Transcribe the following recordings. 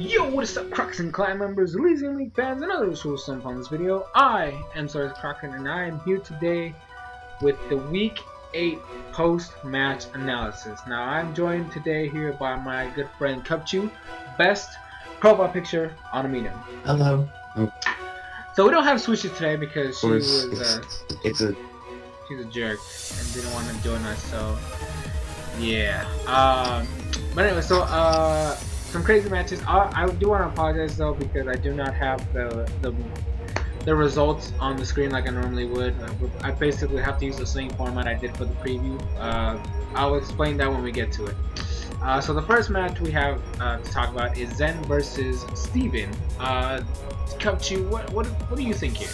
Yo, what is up, Crockxen clan members, Elysian League fans, and others who will stump on this video? I am SoresanCrockxen, and I am here today with the Week 8 post-match analysis. Now, I'm joined today here by my good friend Cubchoo, best profile picture on a medium. Hello. Oh. So we don't have Swishy today because she was she's a jerk and didn't want to join us. So yeah. But anyway, so some crazy matches. I do want to apologize though because I do not have the results on the screen like I normally would. I basically have to use the same format I did for the preview. I'll explain that when we get to it. So the first match we have to talk about is Zen versus Steven. Cubchoo, what do you think here?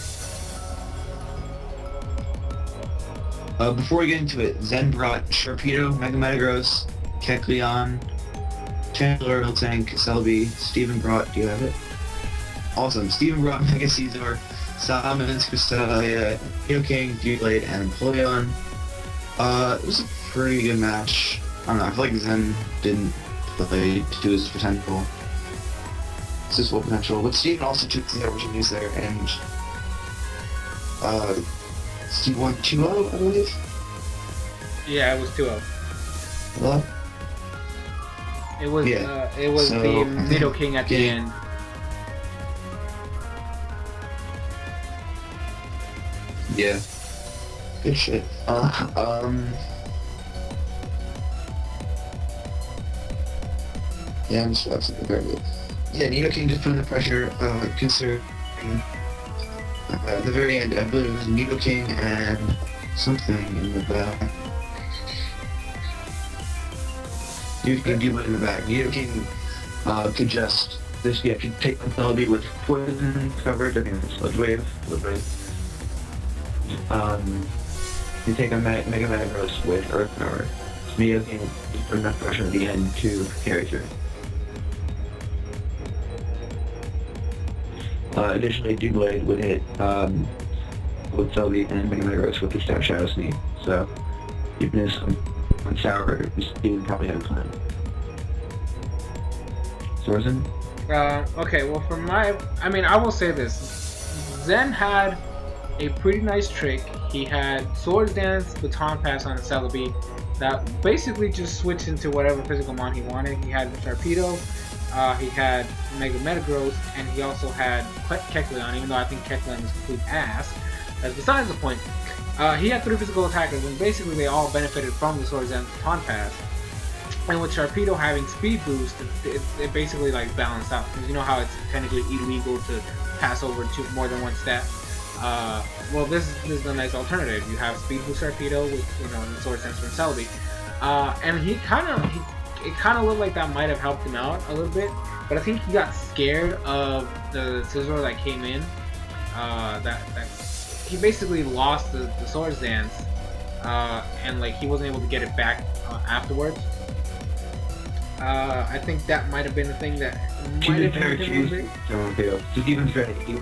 Before we get into it, Zen brought Sharpedo, Mega Metagross, Kecleon, Chandler, Miltank, Selby. Steven brought, do you have it? Awesome. Steven brought Mega Caesar, Salamence, Cresselia, Nidoking, Doublade, and Empoleon. It was a pretty good match. I don't know, I feel like Zen didn't play to his potential. It's his full potential. But Steven also took the opportunities there, and Steve won 2-0, I believe? Yeah, it was 2-0. Hello? It was so, the Nidoking at the end. Yeah. Good shit. Yeah, I'm just absolutely very good. Yeah, Nidoking just put in the pressure, considering at the very end, I believe it was Nidoking and something in the back. Nidoking do in the back. Nidoking could just could take the Selby with poison covered. I mean, Sludge Wave. You take a Mega Metagross with Earth Power. Nidoking just put enough pressure at the end to carry through. Additionally, Doublade would hit with Selby and Mega Metagross with the Stab Shadow Sneak. So, even this on Sour, Steven probably had a plan. Soresen? Okay, well I will say this. Zen had a pretty nice trick. He had Swords Dance, Baton Pass on Celebi that basically just switched into whatever physical mon he wanted. He had Sharpedo, he had Mega Metagross, and he also had Kecleon, even though I think Kecleon was complete ass. That's besides the point. He had 3 physical attackers, and basically they all benefited from the Swords Dance Baton Pass. And with Sharpedo having speed boost, it basically like balanced out. Because you know how it's technically illegal to pass over more than one stat. Well, this is a nice alternative. You have speed boost Sharpedo with the Swords Dance from Selby, and it kind of looked like that might have helped him out a little bit. But I think he got scared of the Scizor that came in. That he basically lost the Swords Dance, and like he wasn't able to get it back afterwards. I think that might have been the thing that might have hurt him a bit. Steven's strategy.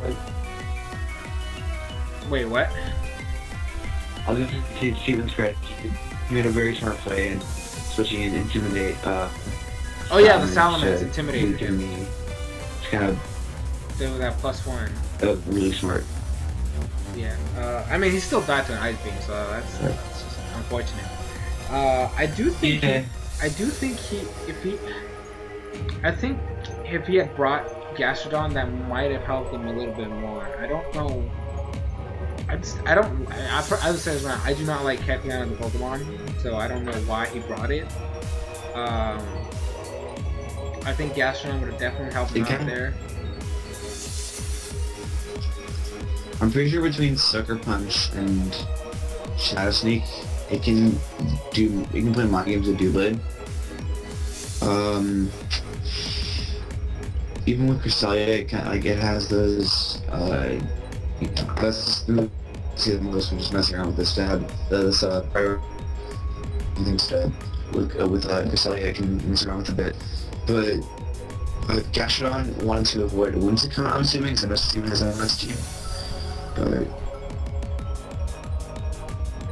Wait, what? I was just saying Steven's strategy. He made a very smart play in switching in Intimidate. Oh yeah, the Salamence intimidated him. It's kind of with that +1. That was really smart. Yeah. I mean, he still died to an Ice Beam, so that's just unfortunate. I do think if he had brought Gastrodon, that might have helped him a little bit more. I don't know. I would say I do not like Kecleon in the Pokemon, so I don't know why he brought it. I think Gastrodon would have definitely helped him out there. I'm pretty sure between Sucker Punch and Shadow Sneak, it can play mind games with Doublade. Even with Cresselia, it has those that's the most we're just messing around with this stab. This prior stab with Cresselia, I can mess around with a bit. But Gastrodon wanted to avoid Whimsicott, I'm assuming, because I know Steven has an MS team. But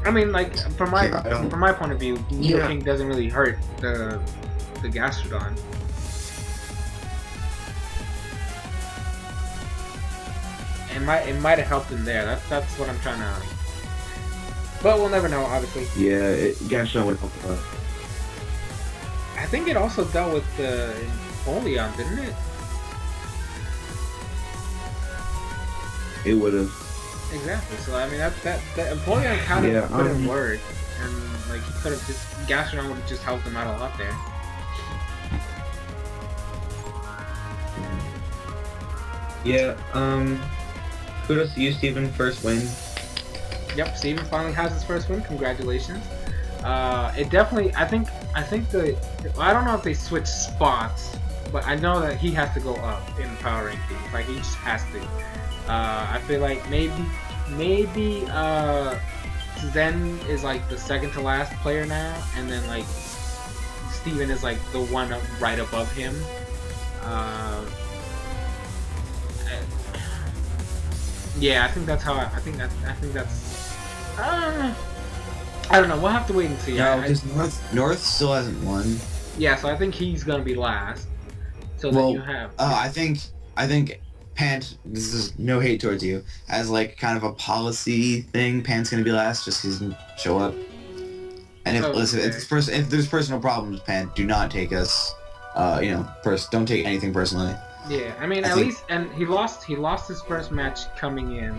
I mean, like from my point of view, Nidoking doesn't really hurt the Gastrodon. it might have helped him there. That's what I'm trying to. But we'll never know, obviously. Yeah, Gashon would help a lot. I think it also dealt with Empoleon, didn't it? It would have. Exactly. So I mean that Empoleon kind of put in work, and like he could have just Gastrodon would have just helped him out a lot there. Yeah. Kudos to you, Steven. First win. Yep, Steven finally has his first win. Congratulations. It definitely. I think I don't know if they switched spots, but I know that he has to go up in the power rankings. Like he just has to. I feel like maybe Zen is like the second to last player now, and then like Steven is like the one right above him. Yeah, I think that's how. I think that's. I don't know. We'll have to wait and see. No, because North still hasn't won. Yeah, so I think he's gonna be last. So well, then you have. I think Pant. This is no hate towards you. As like kind of a policy thing, Pant's gonna be last just because he doesn't show up. And if there's personal problems, Pant, do not take us. Don't take anything personally. Yeah, I mean, at least, and he lost his first match coming in,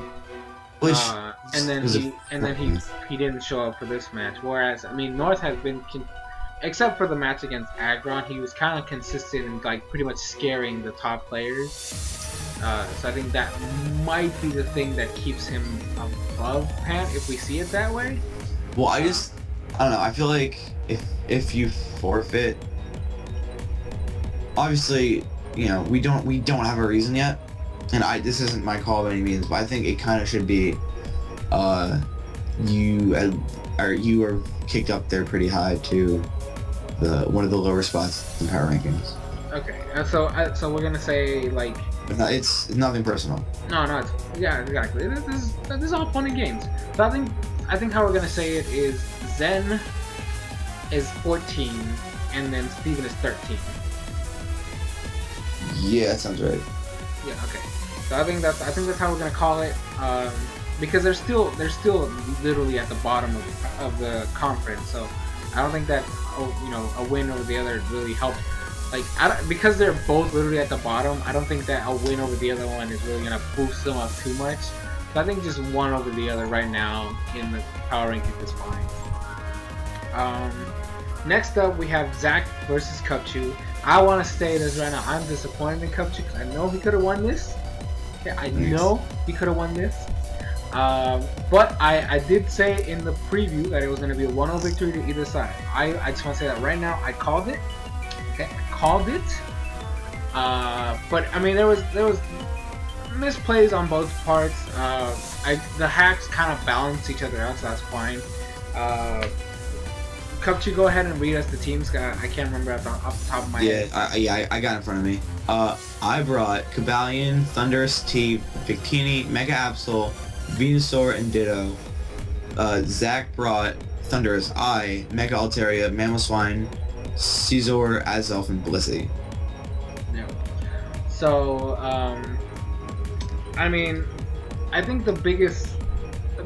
and then he didn't show up for this match. Whereas, I mean, North has been, except for the match against Aggron, he was kind of consistent in like pretty much scaring the top players. So I think that might be the thing that keeps him above Pant if we see it that way. Well, I don't know. I feel like if you forfeit, obviously. We don't have a reason yet, and this isn't my call by any means, but I think it kind of should be, you are kicked up there pretty high to one of the lower spots in power rankings. Okay, so we're gonna say like. But no, it's nothing personal. No, yeah, exactly. This is all fun and games. So I think how we're gonna say it is Zen is 14, and then Steven is 13. Yeah, that sounds right. Yeah, okay. So I think that's how we're gonna call it, because they're still literally at the bottom of the conference. So I don't think that a win over the other really helps. Like because they're both literally at the bottom. I don't think that a win over the other one is really gonna boost them up too much. So I think just one over the other right now in the power ranking is fine. Next up we have Zach versus Cubchoo. I want to say this right now. I'm disappointed in Cubchoo because I know he could have won this. Okay, I know he could have won this. But I did say in the preview that it was going to be a 1-0 victory to either side. I just want to say that right now. I called it. Okay, I called it. But I mean, there was misplays on both parts. The hacks kind of balance each other out, so that's fine. Cubchoo, go ahead and read us the teams. I can't remember off the top of my head. I got it in front of me. I brought Cubalion, Thundurus, T, Victini, Mega Absol, Venusaur, and Ditto. Zach brought Thundurus, Mega Altaria, Mamoswine, Scizor, Azelf, and Blissey. Yeah. So, I mean, I think the biggest...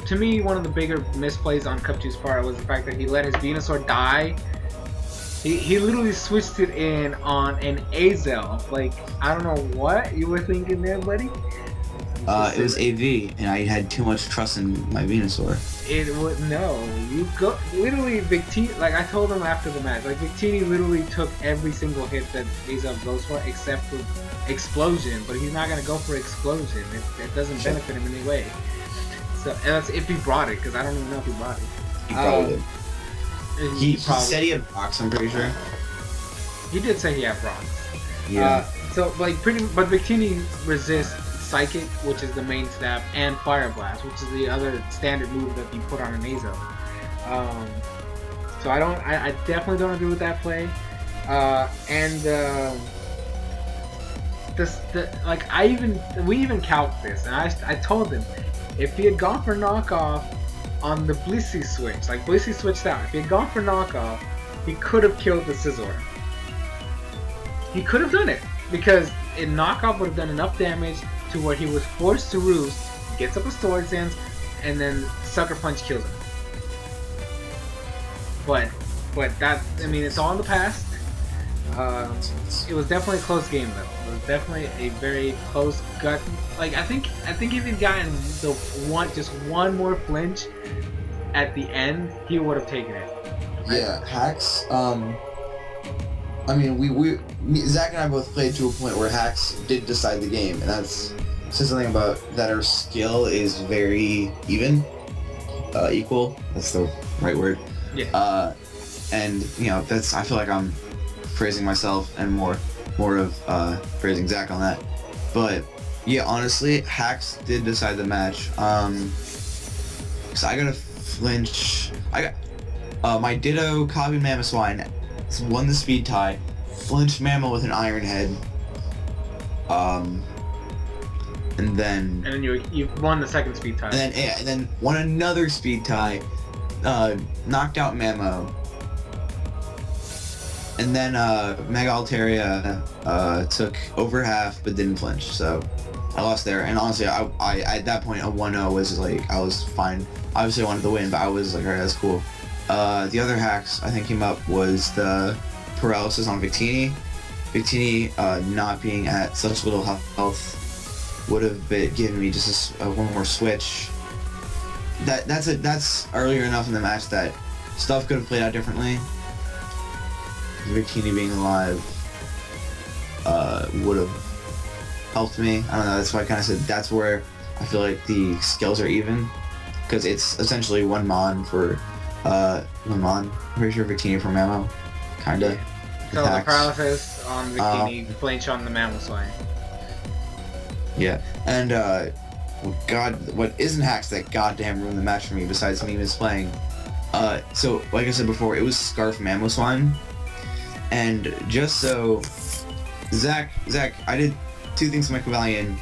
To me, one of the bigger misplays on Cubchoo's part was the fact that he let his Venusaur die. He literally switched it in on an Azelf. Like, I don't know what you were thinking there, buddy. It was AV, and I had too much trust in my Venusaur. You go literally Victini. Like I told him after the match, like Victini literally took every single hit that Azelf goes for, except for Explosion. But he's not gonna go for Explosion. It doesn't benefit him in any way. So, and that's if he brought it, because I don't even know if he brought it. He probably did. He said he had Brox, I'm pretty sure. He did say he had Brox. Yeah. But Victini resists Psychic, which is the main stab, and Fire Blast, which is the other standard move that you put on an Azo. So I definitely don't agree with that play. We even calced this, and I told him, if he had gone for knockoff on the Blissey switch, like Blissey switched out, if he had gone for knockoff, he could have killed the Scizor. He could have done it, because knockoff would have done enough damage to where he was forced to roost, gets up a sword dance, and then Sucker Punch kills him. But that, I mean, it's all in the past. It was definitely a close game though. It was definitely a very close gut. Like I think if he'd gotten the just one more flinch at the end, he would have taken it. Yeah, Hacks. I mean, Zach and I both played to a point where Hacks did decide the game, and that's says something about that our skill is very even, equal. That's the right word. Yeah. And you know, that's, I feel like I'm praising myself and more of praising Zach on that. But yeah, honestly, Hacks did decide the match. So I got a flinch. I got my Ditto copied Mamoswine won the speed tie, flinched Mammal with an Iron Head. And then you won the second speed tie. And then won another speed tie, knocked out Mamo. And then Mega Altaria took over half but didn't flinch, so I lost there. And honestly, I at that point a 1-0 was like, I was fine. Obviously I wanted to win, but I was like, alright, that's cool. The other hacks I think came up was the paralysis on Victini. Victini not being at such little health would have given me just one more switch. That's earlier enough in the match that stuff could have played out differently. Victini being alive would have helped me. I don't know, that's why I kind of said that's where I feel like the skills are even, because it's essentially one mon for one mon. I'm pretty sure Victini for Mamo, kinda. So the paralysis on Victini, flinch on the Mamoswine. Yeah, and what isn't hacks that goddamn ruined the match for me besides me misplaying? So like I said before, it was Scarf Mamoswine. And just so Zach, I did two things with my Cavalion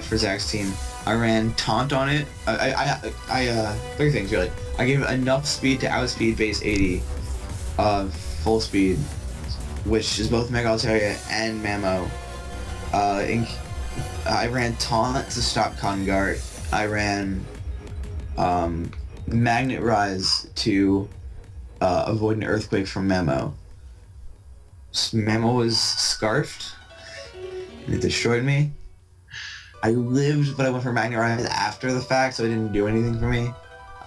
for Zach's team. I ran Taunt on it. I three things really. I gave it enough speed to outspeed base 80 full speed, which is both Mega Altaria and Mamo. I ran Taunt to stop Kongart. I ran Magnet Rise to avoid an Earthquake from Mamo. Mamo was scarfed, and it destroyed me. I lived, but I went for Magnet Rise after the fact, so it didn't do anything for me.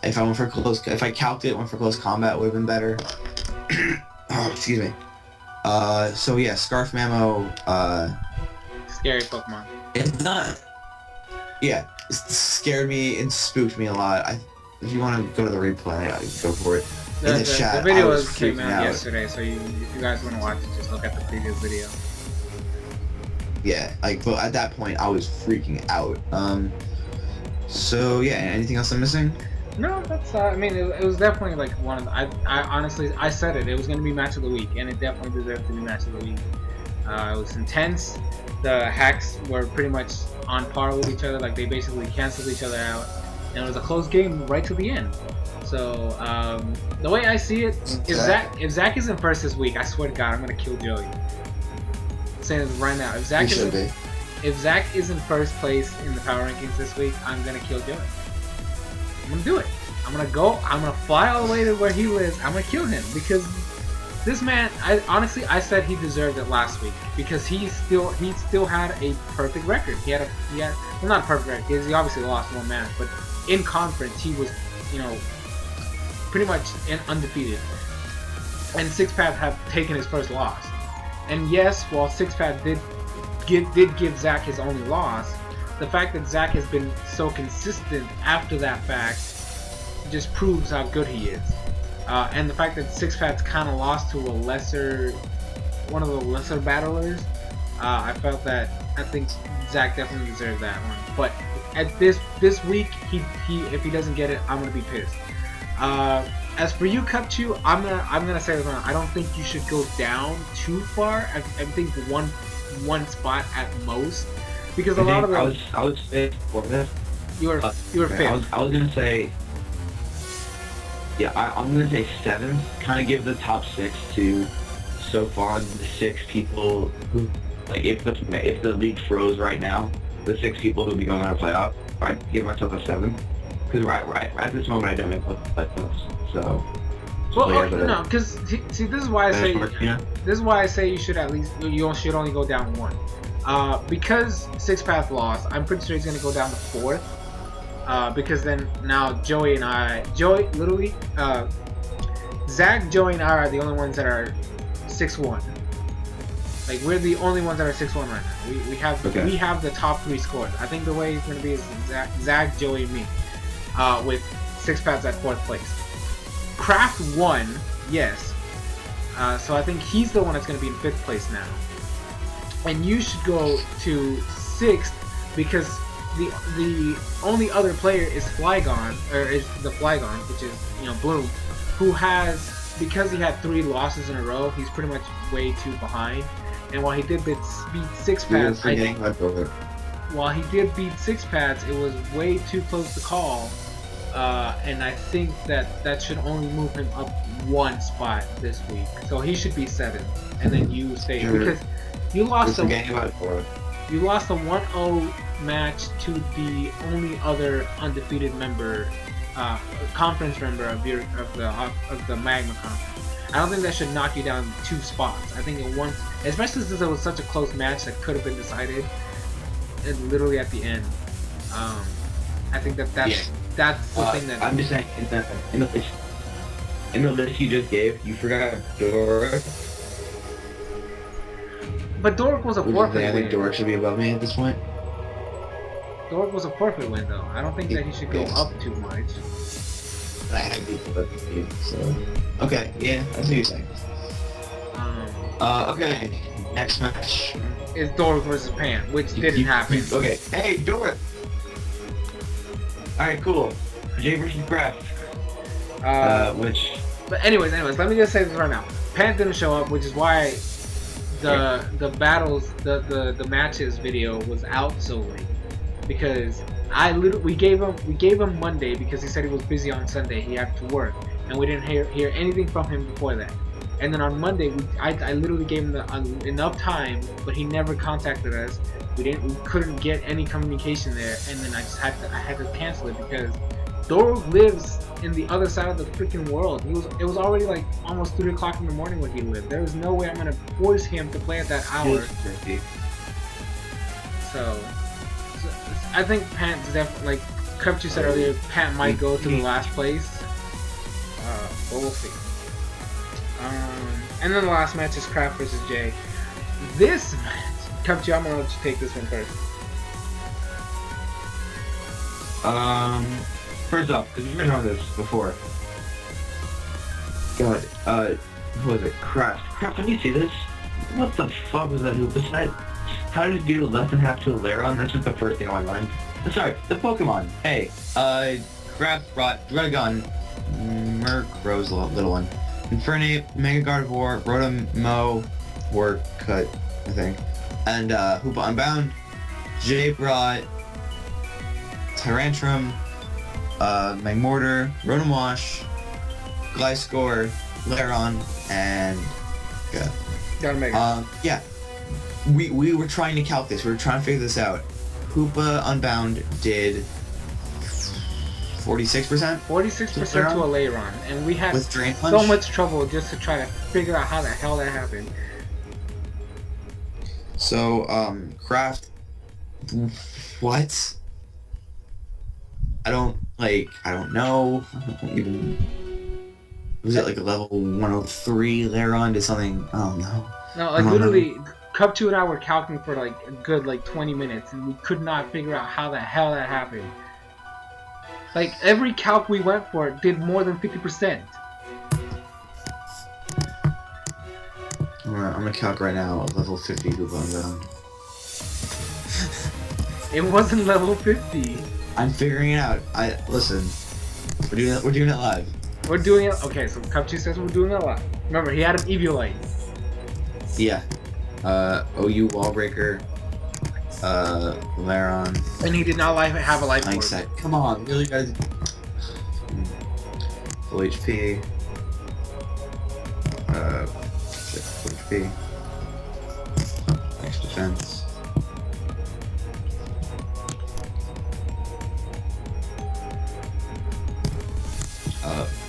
If I calced it, went for close combat, would have been better. Oh, excuse me. So yeah, Scarf Mamo, scary Pokemon. It's not. Yeah, it scared me and spooked me a lot. If you want to go to the replay, go for it. In the chat, the video came out yesterday, so if you guys want to watch it, just look at the previous video. Yeah, but at that point, I was freaking out. So yeah, anything else I'm missing? No, that's. I mean, it was definitely like one of the. I honestly, I said it. It was going to be match of the week, and it definitely deserved to be match of the week. It was intense. The hacks were pretty much on par with each other. Like they basically canceled each other out, and it was a close game right to the end. So the way I see it, if Zach isn't first this week, I swear to God, I'm gonna kill Joey. I'm saying this right now. If Zach isn't first place in the power rankings this week, I'm gonna kill Joey. I'm gonna do it. I'm gonna fly all the way to where he lives. I'm gonna kill him because this man. I said he deserved it last week because he still had a perfect record. He had well, not a perfect record because he obviously lost one match, but in conference he was, pretty much undefeated. And Sixpath have taken his first loss. And yes, while Sixpath did give Zach his only loss, the fact that Zach has been so consistent after that fact just proves how good he is. And the fact that Sixpath's kind of lost to one of the lesser battlers, I think Zach definitely deserved that one. But at this week, if he doesn't get it, I'm gonna be pissed. As for you, Cubchoo, I'm gonna say this one. I don't think you should go down too far. I think one spot at most, because a lot of the I was fifth for this. You were fifth. I was gonna say, yeah, I'm gonna say seventh. Kind of give the top six to so far the six people who, like, if the league froze right now, the 6 people who'll be going on a playoff. I'd give myself a 7. Because right at this moment I don't make playoffs. So. Well, yeah, but no, because see, this is why I say yeah. this is why I say you should at least should only go down 1. Because Six Path lost, I'm pretty sure he's gonna go down to 4th. Because then now Joey, literally, Zach, Joey, and I are the only ones that are 6-1. Like we're the only ones that are 6-1 right now. We have the top 3 scores. I think the way it's gonna be is Zach, Joey, and me, with Six Paths at 4th place. Kraft won, yes. So I think he's the one that's gonna be in 5th place now. And you should go to 6th because the only other player is Flygon, or is the Flygon, which is Bloom, who has, because he had 3 losses in a row, he's pretty much way too behind. And while he did beat Six Paths, while he did beat Six Paths, it was way too close to call. And I think that should only move him up 1 spot this week. So he should be 7th, and then you stay because you lost a 1-0 match to the only other undefeated member, conference member of the Magma Conference. I don't think that should knock you down 2 spots. I think especially since it was such a close match that could have been decided, and literally at the end. I think that's the thing that I'm just saying in the list you just gave, you forgot Doric. But Doric was a forfeit win. I think Doric should be above me at this point. Doric was a forfeit win, though. I don't think that he should go up too much. I had to so. Okay, yeah, that's what you're saying. Okay, next match is Doric versus Pan, which didn't happen. Okay, hey, Doric! Alright, cool. Jay versus Kraft. But anyways, let me just say this right now. Pan didn't show up, which is why the battles, the matches video was out so late. Because we gave him Monday because he said he was busy on Sunday. He had to work, and we didn't hear anything from him before that. And then on Monday, I literally gave him enough time, but he never contacted us. We couldn't get any communication there, and then I had to cancel it because Doro lives in the other side of the freaking world. It was already like almost 3 o'clock in the morning where he lived. There was no way I'm gonna force him to play at that hour. So I think Pant's definitely, like Cubchoo said earlier, Pant might go to the last place. But we'll see. And then the last match is Kraft versus Jay. This match, Cubchoo, I'm gonna let you take this one first. First off, because we've been on this before. God, who was it? Kraft. Kraft, can you see this? What the fuck was that? Besides, how did you do less than half to a Laron? That's just the first thing on my mind. Sorry, the Pokemon. Hey, Kraft brought Dragon, Murkrow's little one, Infernape, Mega Gardevoir, Rotom-Mow, Cut, I think, and Hoopa Unbound. Jay brought Tyrantrum, Magmortar, Rotom Wash, Gliscor, Laron, and Gotta make it. yeah. We were trying to calc this. We were trying to figure this out. Hoopa Unbound did 46%? 46% to a Laron, and we had so much trouble just to try to figure out how the hell that happened. So, Kraft, what? I don't know. Was it like a level 103 Laron? Did something? I don't know. No, like literally, Cubchoo and I were calculating for like a good 20 minutes, and we could not figure out how the hell that happened. Like every calc we went for did more than 50%. I'm gonna calc right now. Level 50 Hoopa. It wasn't level 50. I'm figuring it out. Listen. We're doing it live. We're doing it. Okay, so Cubchoo says we're doing it live. Remember, he had an Eviolite. Yeah. OU Wallbreaker. Laron. And he did not have a life orb. Set. Come on, really guys. Full HP. Full HP. Max defense.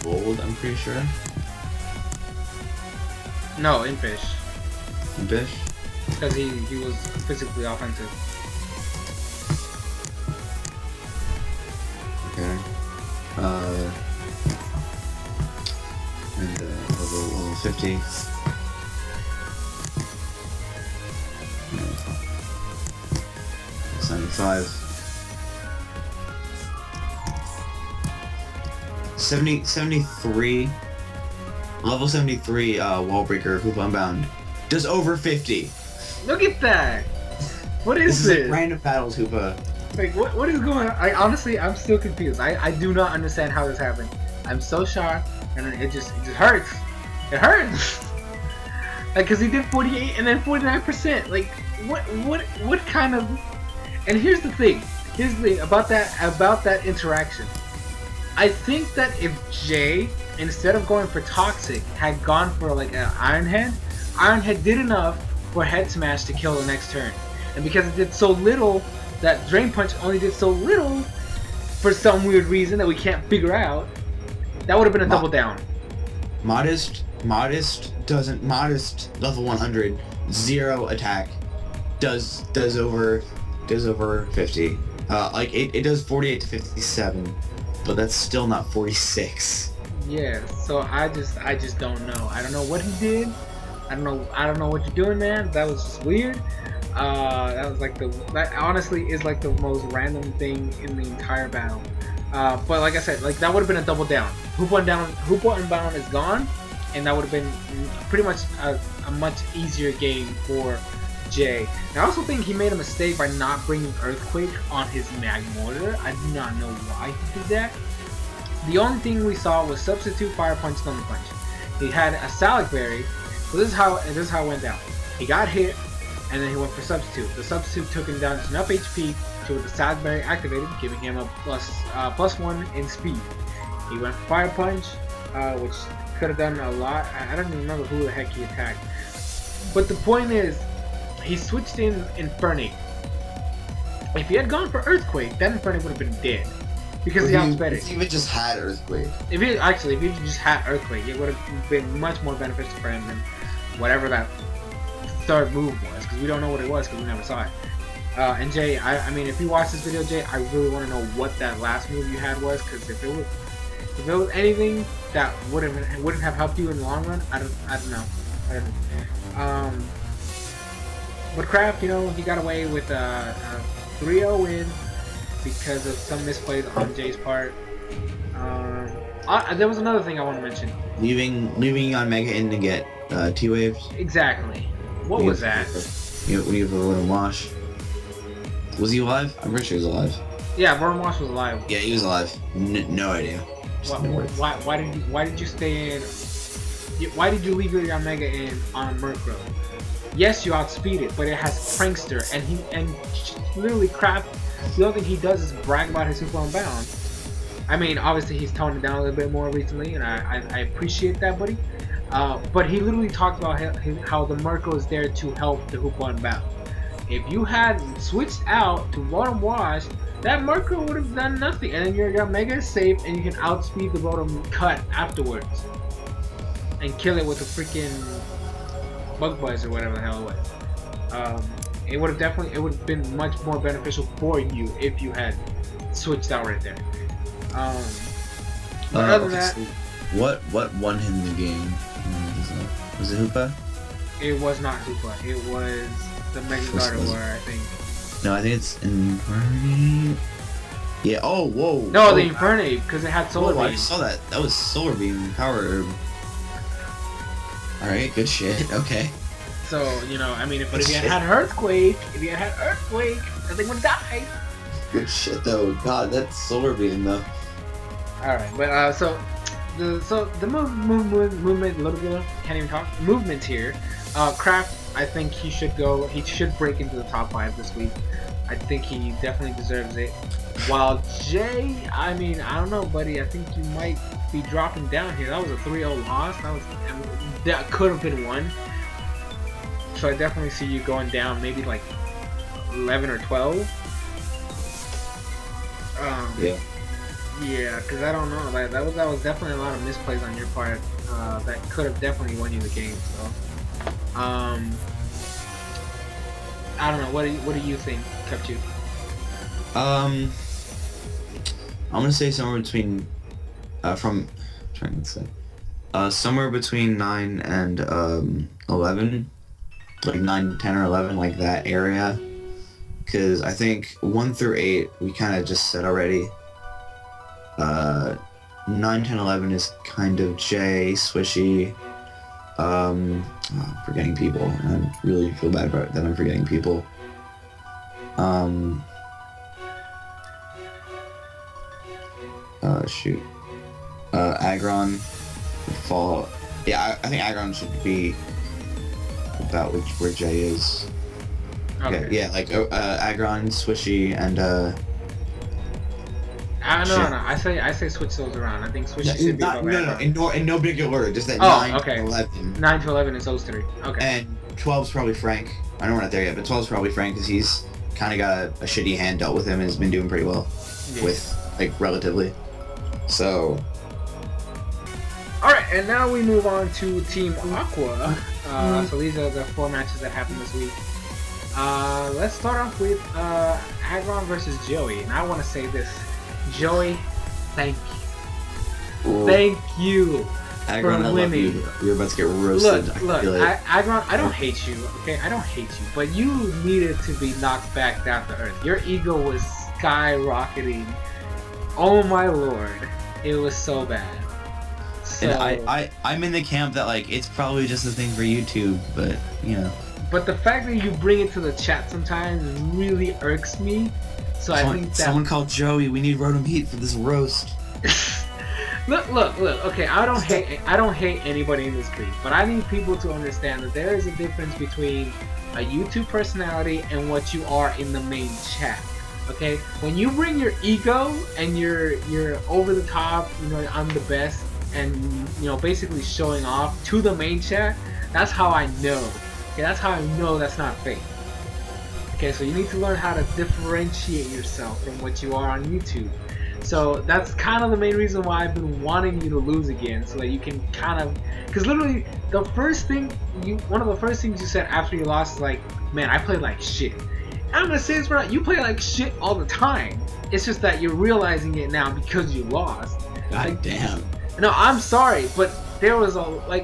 Gold, I'm pretty sure. No, in fish. In fish? Because he was physically offensive. Okay. And level 50. 75. 73. Level 73 wall breaker hoop unbound does over 50. Look at that! What is This is this? like random battles hoopa. Like, what is going on? Honestly, I'm still confused. I do not understand how this happened. I'm so shocked, and it just hurts. It hurts. Like, cause he did 48 and then 49%. Like, what kind of? And here's the thing. Here's the thing about that interaction. I think that if Jay, instead of going for Toxic, had gone for like an Iron Head did enough for Head Smash to kill the next turn. And because it did so little, that Drain Punch only did so little, for some weird reason that we can't figure out, that would have been a double down. Modest level 100, 0 attack, does over 50. Like it does 48 to 57, but that's still not 46. Yeah, so I just don't know. I don't know what he did. I don't know what you're doing, man. That was just weird. That was like that honestly is like the most random thing in the entire battle. But like I said, like that would have been a double down. Hoop Unbound is gone, and that would have been pretty much a much easier game for Jay. And I also think he made a mistake by not bringing Earthquake on his Mag Mortar. I do not know why he did that. The only thing we saw was Substitute, Fire Punch, Thunder Punch. He had a Salad Berry. So this is how it went down. He got hit, and then he went for Substitute. The Substitute took him down to enough HP to with the Salad Berry activated, giving him a +1 in speed. He went for Fire Punch, which could have done a lot. I don't even remember who the heck he attacked. But the point is, he switched in Infernape. If he had gone for Earthquake, that Infernape would have been dead. Because he outsped it. If he even just had Earthquake. If he just had Earthquake, it would have been much more beneficial for him than whatever that third move was. Because we don't know what it was because we never saw it. And Jay, I mean, if you watch this video, Jay, I really want to know what that last move you had was. Because if it was anything that wouldn't have helped you in the long run, I don't know. But Kraft, you know, he got away with a 3-0 win because of some misplays on Jay's part. There was another thing I want to mention. Leaving on Mega in to get T-Waves. Exactly. What was that? When you have a Rotom Wash. Was he alive? I'm pretty sure he was alive. Yeah, Rotom Wash was alive. Yeah, he was alive. No idea. Why did you stay in? Why did you leave your Omega in on Murkrow? Yes, you outspeed it, but it has Prankster, and literally Kraft. The only thing he does is brag about his Super Unbound. I mean, obviously he's toned it down a little bit more recently, and I appreciate that, buddy. But he literally talked about how the Murkrow is there to help the Hoop Unbound. If you had switched out to Rotom Wash, that Murkrow would have done nothing, and then your Mega is safe, and you can outspeed the Rotom Cut afterwards, and kill it with a freaking Bug Buzz or whatever the hell it was. It would have been much more beneficial for you if you had switched out right there. But other than that, what won him the game? Was it Hoopa? it was not Hoopa. It was the Mega Gardevoir, I think. No, I think it's Infernape. Yeah. Oh, whoa. No, the Infernape, because it had Solar Beam. I saw that. That was Solar Beam Power Herb. All right, good shit. Okay. So, you know, I mean, if you had Earthquake, that thing would die. Good shit, though. God, that's Solar Beam, though. All right, but so the movement, little bit, can't even talk. Movement here. Kraft, I think he should break into the top 5 this week. I think he definitely deserves it. While Jay, I mean, I don't know, buddy. I think you might be dropping down here. That was a 3-0 loss. That could have been one. So I definitely see you going down, maybe like 11 or 12. Yeah. Yeah, because I don't know. Like, that was definitely a lot of misplays on your part that could have definitely won you the game. So, I don't know. What do you think, Cubchoo? I'm gonna say somewhere between somewhere between 9 and 11, like 9, 10, or 11, like that area. Because I think 1 through 8 we kind of just said already. 9, 10, 11 is kind of J, Swishy. I'm forgetting people, and I really feel bad about that I'm forgetting people. Shoot. Aggron would fall. Yeah, I think Aggron should be about where J is. Okay. Yeah, like Aggron, Swishy, and no. I say switch those around. I think Swishy should be above Aggron. No, in no particular order. Just that 9 to 11. 9 to 11 is those three. Okay. And 12's probably Frank. I know we're not there yet, but 12's probably Frank because he's kind of got a shitty hand dealt with him and has been doing pretty well with, like, relatively. So. Alright, and now we move on to Team Aqua. So these are the 4 matches that happened this week. Let's start off with Aggron versus Joey. And I want to say this. Joey, thank you. Ooh. Thank you Aggron, for winning. You're about to get roasted. Look, Aggron, I don't hate you, okay? I don't hate you. But you needed to be knocked back down to earth. Your ego was skyrocketing. Oh my lord. It was so bad. So, and I'm in the camp that, like, it's probably just a thing for YouTube, but, you know. But the fact that you bring it to the chat sometimes really irks me. So I think that someone called Joey. We need Rotom Heat for this roast. Look. Okay, I don't hate anybody in this group, but I need people to understand that there is a difference between a YouTube personality and what you are in the main chat. Okay, when you bring your ego and you're over the top, you know, I'm the best, and you know, basically showing off to the main chat. That's how I know. Okay, that's how I know that's not fake. Okay, so you need to learn how to differentiate yourself from what you are on YouTube. So that's kind of the main reason why I've been wanting you to lose again, so that you can kind of, because literally one of the first things you said after you lost is like, man, I played like shit. And I'm gonna say this right, you play like shit all the time. It's just that you're realizing it now because you lost. God like, damn. No, I'm sorry, but there was a look,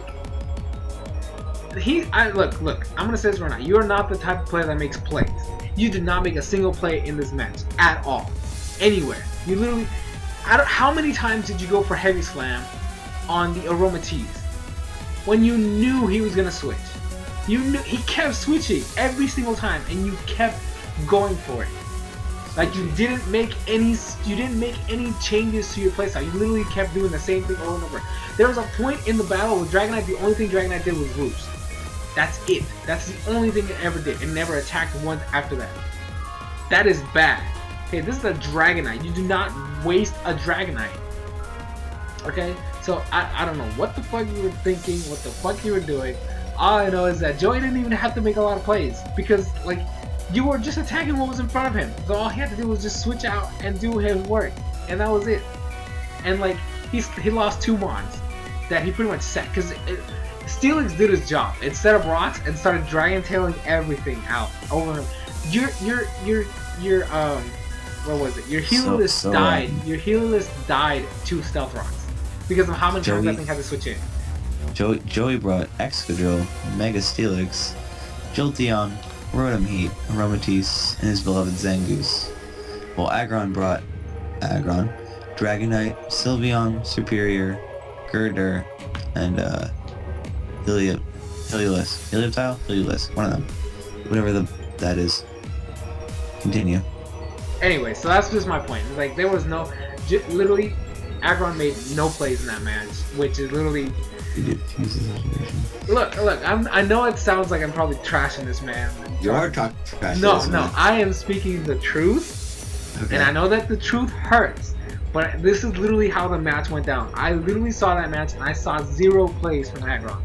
I'm gonna say this right now. You're not the type of player that makes plays. You did not make a single play in this match at all, anywhere. You literally, how many times did you go for heavy slam on the Aromatisse when you knew he was gonna switch? You knew he kept switching every single time, and you kept going for it. Like you didn't make any changes to your playstyle. You literally kept doing the same thing over and over. There was a point in the battle where Dragonite, the only thing Dragonite did was roost. That's it. That's the only thing it ever did. It never attacked once after that. That is bad. Okay, this is a Dragonite. You do not waste a Dragonite. Okay? So, I don't know what the fuck you were thinking, what the fuck you were doing. All I know is that Joey didn't even have to make a lot of plays. Because, like, you were just attacking what was in front of him. So all he had to do was just switch out and do his work. And that was it. And, like, he lost 2 Mons that he pretty much set. Because Steelix did his job. It set up rocks and started Dragon Tailing everything out over him. What was it? Your Heliolisk died. Your Heliolisk died to Stealth Rocks because of how many times that thing had to switch in. Joey brought Excadrill, Mega Steelix, Jolteon, Rotom Heat, Aromatisse, and his beloved Zangoose. While Aggron brought Dragonite, Sylveon, Superior, Girder, and Heliolisk, one of them. Whatever that is. Continue. Anyway, so that's just my point. Like, there was literally, Aggron made no plays in that match, which is literally... Look, I know it sounds like I'm probably trashing this man. You are trashing this man. No, I am speaking the truth, okay. And I know that the truth hurts, but this is literally how the match went down. I literally saw that match, and I saw 0 plays from Aggron.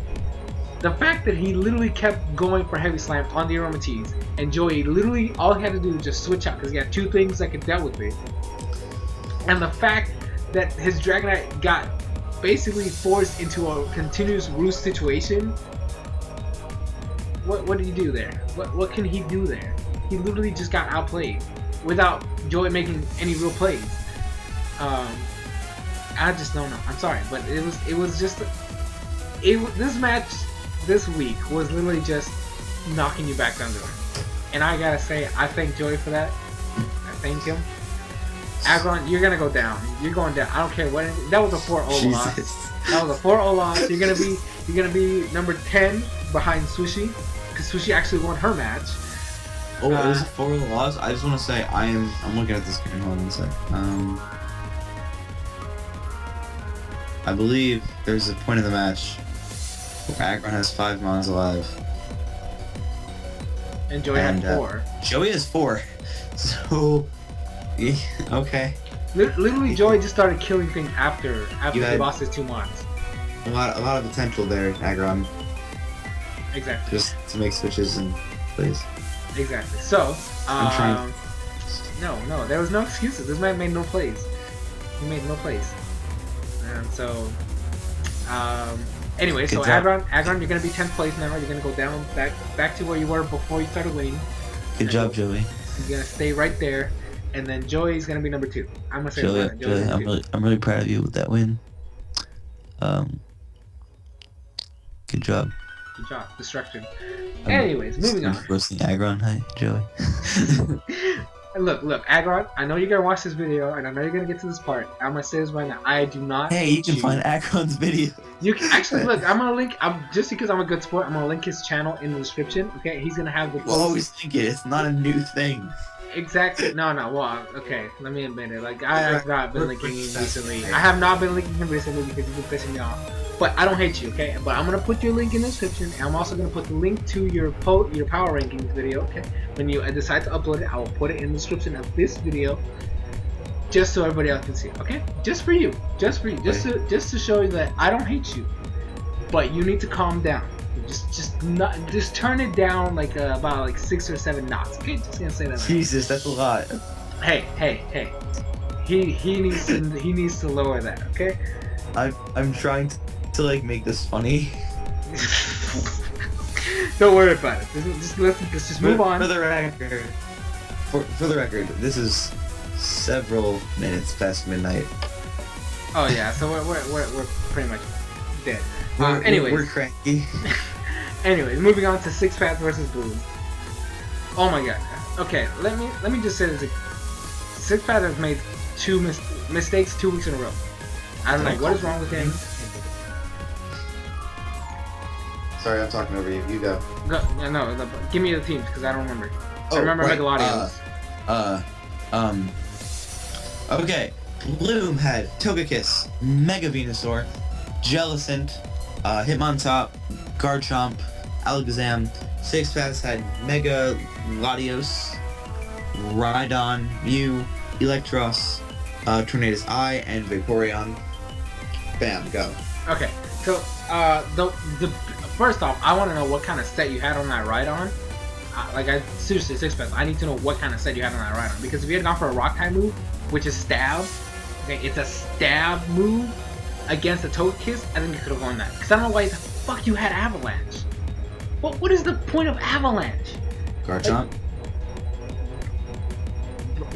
The fact that he literally kept going for Heavy Slam on the Aromatisse, and Joey literally, all he had to do was just switch out, because he had 2 things that could deal with it. And the fact that his Dragonite got basically forced into a continuous roost situation. What did he do there? What can he do there? He literally just got outplayed without Joey making any real plays. I just don't know. I'm sorry, but it was just this match this week was literally just knocking you back down to earth. And I gotta say, I thank Joey for that. I thank him. Agron, you're gonna go down. You're going down. I don't care what. That was a 4-0 loss. That was a 4-0 loss. You're gonna be number 10 behind Sushi, because Sushi actually won her match. Oh, it was a 4-0 loss. I just want to say I'm looking at the screen. Hold on a sec. I believe there's a point in the match where Agron has 5 mons alive. And Joey had 4. Joey has 4. So, yeah, okay. Literally, Joey just started killing things after he lost his 2 mons. A lot of potential there, Agron. Exactly. Just to make switches and plays. Exactly. So, I'm trying. No, there was no excuses. This man made no plays. He made no plays. And so, anyway, so Agron, you're gonna be 10th place now. You're gonna go down back to where you were before you started winning. Good job, Joey. You're gonna stay right there, and then Joey's gonna be number 2. I'm gonna say Joey, I'm really proud of you with that win. Good job. Good job, destruction. Anyways, moving on. Roasting Agron, hi, Joey. Look, Agron, I know you're gonna watch this video, and I know you're gonna get to this part. I'm gonna say this right now. I do not. Hey, you can find Agron's video. You can actually look. I'm gonna link. Just because I'm a good sport, I'm gonna link his channel in the description. Okay, he's gonna have the. We'll always think it. It's not a new thing. Exactly. No. Well, okay. Let me admit it. Like I have not been linking him recently. I have not been linking him recently because he's been pissing me off. But I don't hate you, okay? But I'm gonna put your link in the description, and I'm also gonna put the link to your power rankings video, okay? When you decide to upload it, I will put it in the description of this video, just so everybody else can see it, okay? Just for you, just to show you that I don't hate you, but you need to calm down. Just turn it down like about 6 or 7 knots, okay? Just gonna say that. Jesus, that's a lot. Hey. He needs to lower that, okay? I'm trying to make this funny. Don't worry about it. Let's just move on. For the record, this is several minutes past midnight. Oh yeah, so we're pretty much dead. Anyways, we're cranky. Anyways, moving on to Six Paths versus Blue. Oh my god. Okay, let me just say this. Six Paths has made 2 mistakes 2 weeks in a row. I don't know what is wrong with him. Sorry, I'm talking over you. You go. No, give me the teams because I don't remember. I remember Megalodions. Okay. Bloom had Togekiss, Mega Venusaur, Jellicent, Hitmontop, Garchomp, Alakazam. Six Paths had Mega Latios, Rhydon, Mew, Electros, Tornadus Eye, and Vaporeon. Bam, go. Okay, so the first off, I want to know what kind of set you had on that Rhydon. Seriously, Six Paths, I need to know what kind of set you had on that Rhydon, because if you had gone for a Rock type move, which is Stab, okay, it's a stab move against a Togekiss, I think you could have won that. Because I don't know why the fuck you had Avalanche. What is the point of Avalanche? Garchomp.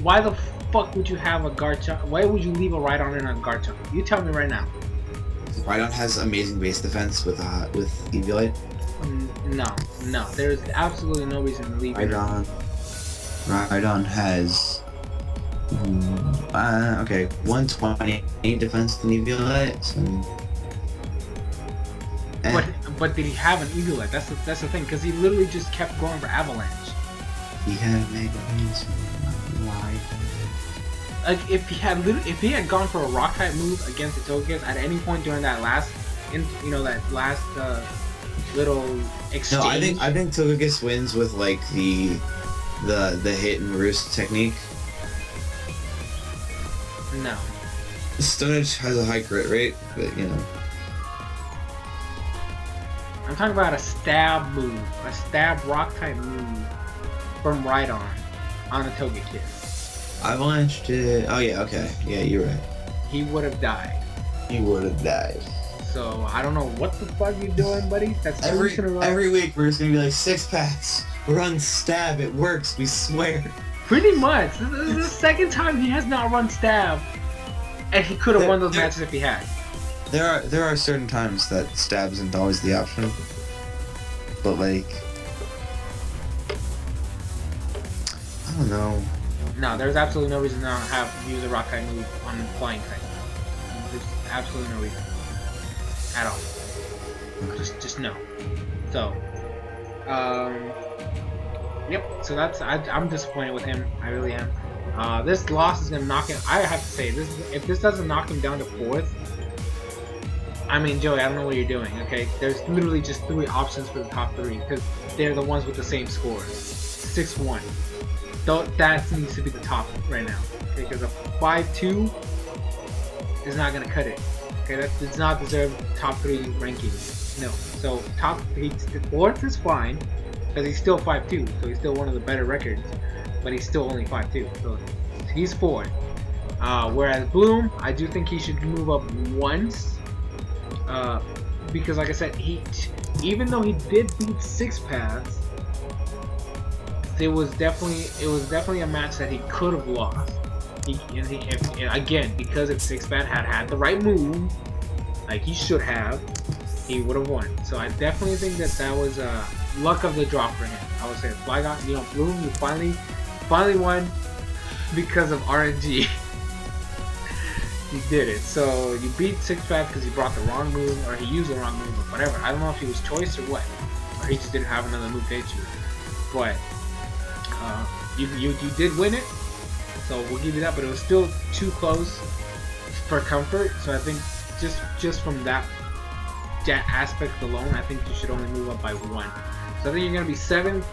Why the fuck would you have a Garchomp? Why would you leave a Rhydon in a Garchomp? You tell me right now. Rhydon has amazing base defense with Eviolite. No. There's absolutely no reason to leave it. Rhydon has 120 defense in Eviolite. So, but did he have an Eviolite? That's the thing, because he literally just kept going for Avalanche. He had Mega Venusaur. Why? Like if he had gone for a Rock type move against the Togekiss at any point during that last, little exchange. No, I think Togekiss wins with the hit and roost technique. No. Stone Edge has a high crit rate, but I'm talking about a stab move, a stab Rock type move from Rhydon on a Togekiss. Avalanche did. Oh yeah, okay, yeah, you're right. he would have died. He would have died. So I don't know what the fuck you're doing, buddy. That's every week we're just gonna be like 6-packs. Run stab, it works. We swear. Pretty much. This is the second time he has not run stab, and he could have won those matches if he had. There are certain times that stab isn't always the option, but like, I don't know. No, there's absolutely no reason to not use a rock type move on flying type. There's absolutely no reason at all. Just no. So, yep. So I'm disappointed with him. I really am. This loss is gonna knock him. I have to say this. If this doesn't knock him down to 4th, I mean, Joey, I don't know what you're doing. Okay, there's literally just 3 options for the top 3 because they're the ones with the same scores. 6-1. That needs to be the top right now. Okay, because a 5-2 is not gonna cut it. Okay, that does not deserve top 3 ranking. No. So top 4th is fine because he's still 5-2, so he's still one of the better records, but he's still only 5-2, so he's 4th. Whereas Bloom, I do think he should move up once, because like I said, even though he did beat 6-paths, it was definitely a match that he could have lost. Again, because if 6-path had the right move, like he should have, he would have won. So I definitely think that was luck of the draw for him. I would say Flygon, Bloom, you finally won because of RNG. You did it. So you beat 6-path because he brought the wrong move, or he used the wrong move, or whatever. I don't know if he was choice or what, or he just didn't have another move to hit you. But you did win it, so we'll give you that. But it was still too close for comfort. So I think just from that aspect alone, I think you should only move up by 1. So I think you're gonna be 7th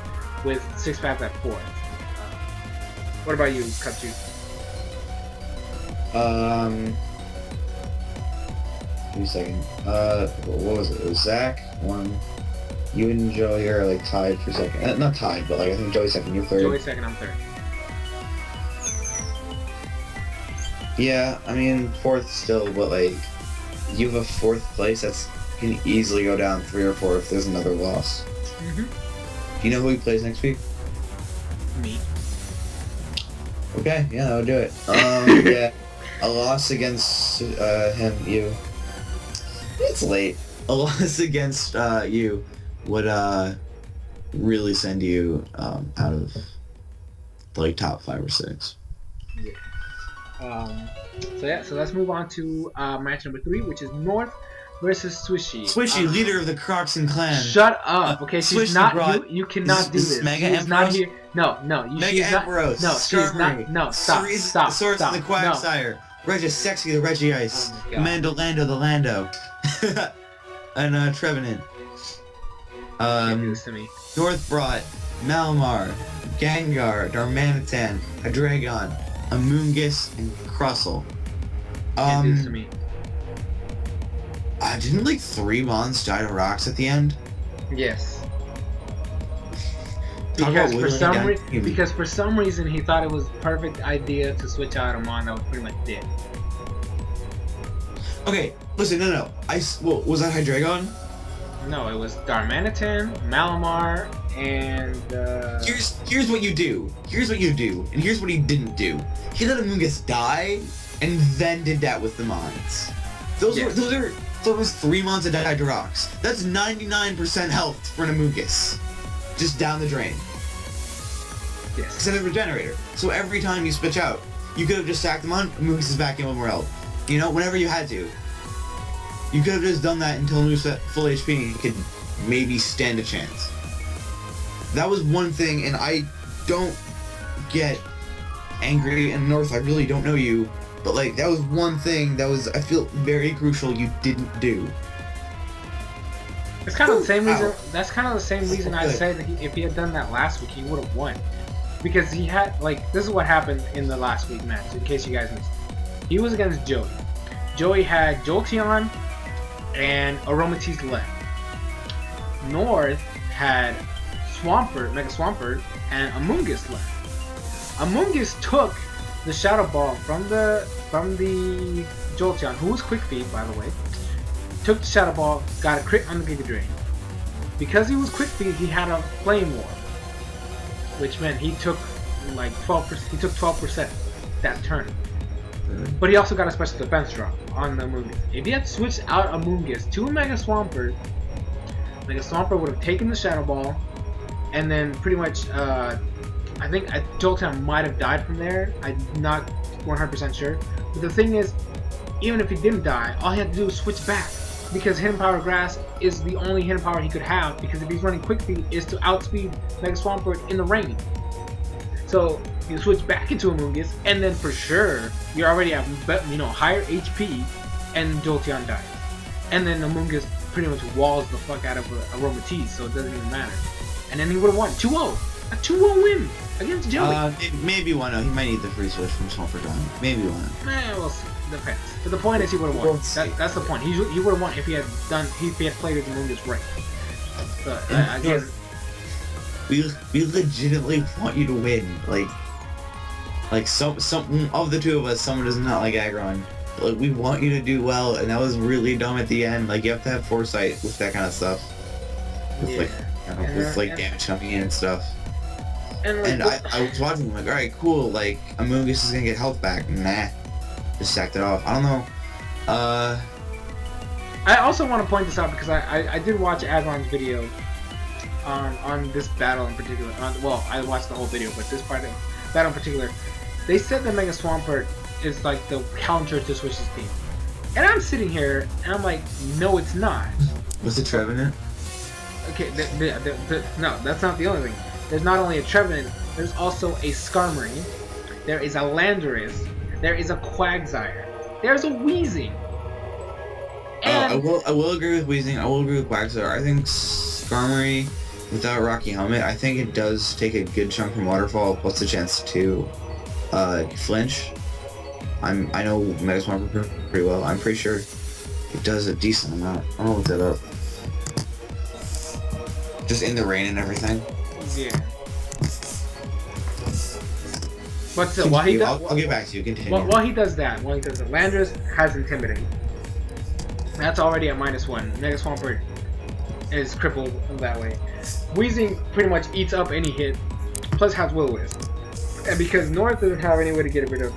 with 6-path at 4th. What about you, Cubchoo? Give me a second. What was it? It was Zach 1. You and Joey are like tied for 2nd. Not tied, but like I think Joey's 2nd. You're 3rd. Joey's 2nd. I'm 3rd. Yeah, I mean 4th still, but like you have a 4th place that's can easily go down 3 or 4 if there's another loss. Mm-hmm. Do you know who he plays next week? Me. Okay, yeah, that'll do it. Yeah, a loss against you. It's late. A loss against you would really send you out of like top 5 or 6. Yeah. So let's move on to match number 3, which is North versus Swishy. Swishy, leader of the Crockxen clan. Shut up. Okay, she's not. You cannot do this. Mega She's not here. No. Mega Emperor. No, she's not. No, stop. Sorceress the Quagsire. Regis Sexy the Regice. Oh Mandolando the Lando. And Trevenant. Can't do this to me. North brought Malamar, Gengar, Darmanitan, Hydreigon, Amoonguss, and Crustle. Can't do this to me. Didn't like 3 Mons die to rocks at the end? Yes. Because for some reason he thought it was a perfect idea to switch out a Mon that was pretty much dead. Okay, listen, no. Was that Hydreigon? No, it was Darmanitan, Malamar, and Here's what you do. And here's what he didn't do. He let Amoonguss die, and then did that with the Mons. Those was 3 Mons that died to rocks. That's 99% health for an Amoonguss. Just down the drain. Yes. Except of a generator. So every time you switch out, you could have just sacked them on, Amoonguss is back in with more health. You know, whenever you had to. You could have just done that until Amoonguss at full HP and you could maybe stand a chance. That was one thing, and I don't get angry, and North, I really don't know you, but like, that was one thing that was, I feel, very crucial you didn't do. It's kind of the same reason. That's kind of the same reason I said that if he had done that last week, he would have won. Because he had, like, this is what happened in the last week match, in case you guys missed it. He was against Joey. Joey had Jolteon and Aromatisse left. North had Swampert, Mega Swampert, and Amoonguss left. Amoonguss took the Shadow Ball from the Jolteon, who was Quick Feed, by the way, took the Shadow Ball, got a crit on the Giga Drain. Because he was Quick Feed, he had a Flame Ward, which meant he took like 12%. He took 12% that turn. But he also got a special defense drop on the Amoonguss. If he had switched out Amoonguss to Mega Swampert would have taken the Shadow Ball, and then pretty much, I think Jolteon might have died from there. I'm not 100% sure. But the thing is, even if he didn't die, all he had to do was switch back. Because Hidden Power Grass is the only Hidden Power he could have, because if he's running Quick Feed, is to outspeed Mega Swampert in the rain. So you switch back into Amoonguss, and then for sure you already have higher HP, and Jolteon dies. And then Amoonguss pretty much walls the fuck out of Aromatisse, so it doesn't even matter. And then he would have won 2-0, a 2-0 win against Jelly. Maybe 1-0. He might need the free switch from Swampert Dawn. Maybe 1-0. We'll see. Depends. But the point is, he would have won. That's the point. He would have won if he had played his Amoonguss right. So I guess. We legitimately want you to win. Like some of the two of us, someone does not like Aggron. Like, we want you to do well, and that was really dumb at the end. Like, you have to have foresight with that kind of stuff. With damage coming in and stuff. And I was watching, like, alright, cool, like, Amoonguss is gonna get health back. Nah. Just sacked it off. I don't know. I also want to point this out because I did watch Aggron's video on this battle in particular. Well, I watched the whole video, but this part of battle in particular, they said that Mega Swampert is like the counter to Swish's team. And I'm sitting here and I'm like, no, it's not. Was the Trevenant? Okay, no, that's not the only thing. There's not only a Trevenant, there's also a Skarmory, there is a Landorus, there is a Quagsire, there's a Weezing. And I will agree with Weezing, I will agree with Quagsire. I think Skarmory, without Rocky Helmet, I think it does take a good chunk from Waterfall. What's the chance to flinch? I know Mega Swampert pretty well. I'm pretty sure it does a decent amount. I'll look that up. Just in the rain and everything. Yeah. But still, while he does, I'll get back to you. Continue. While he does that, Landorus has Intimidate. That's already at -1. Mega Swampert is crippled that way. Weezing pretty much eats up any hit, plus has Will-O-Wisp. And because North doesn't have any way to get rid of